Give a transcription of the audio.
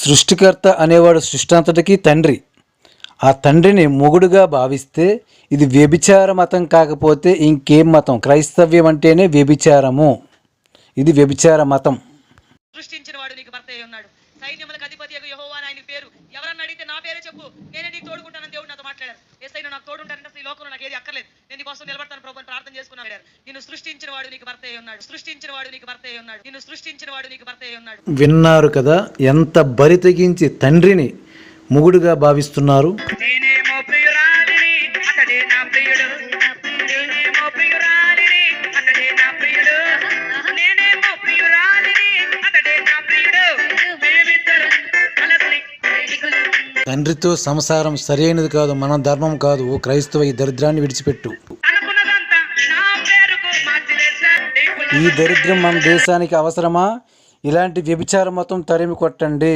సృష్టికర్త అనేవాడు సృష్టి తండ్రి. ఆ తండ్రిని మొగుడుగా భావిస్తే ఇది వ్యభిచార మతం కాకపోతే ఇంకేం మతం? క్రైస్తవ్యం అంటేనే వ్యభిచారము. ఇది వ్యభిచార మతం. సృష్టించిన వాడు నీకు భర్త అయి ఉన్నాడు. సైన్యములకు అధిపతి యెహోవా అని ఆయన పేరు. ఎవరన్నా అడిగితే నా పేరే చెప్పు, నేనే నీకు తోడుకుంటానని దేవుడు నాతో మాట్లాడారు. యేసయ్య నాకు తోడుంటానంటే అసలు ఈ లోకంలో నాకు ఏది అక్కర్లేదు, నేను నీ కోసం నిలబడతాను ప్రభు అని ప్రార్థన చేసుకున్నాడు. నిన్ను సృష్టించిన వాడు నీకు భర్త అయి ఉన్నాడు. సృష్టించిన వాడు నీకు భర్త అయి ఉన్నాడు. నిన్ను సృష్టించిన వాడు నీకు భర్త అయి ఉన్నాడు. విన్నారు కదా ఎంత బరి తెగించి తండ్రిని మొగుడుగా భావిస్తున్నారు. తండ్రితో సంసారం సరైనది కాదు, మన ధర్మం కాదు. ఓ క్రైస్తవ, ఈ దరిద్రాన్ని విడిచిపెట్టు. ఈ దరిద్రం మన దేశానికి అవసరమా? ఇలాంటి వ్యభిచార మతం తరిమి కొట్టండి.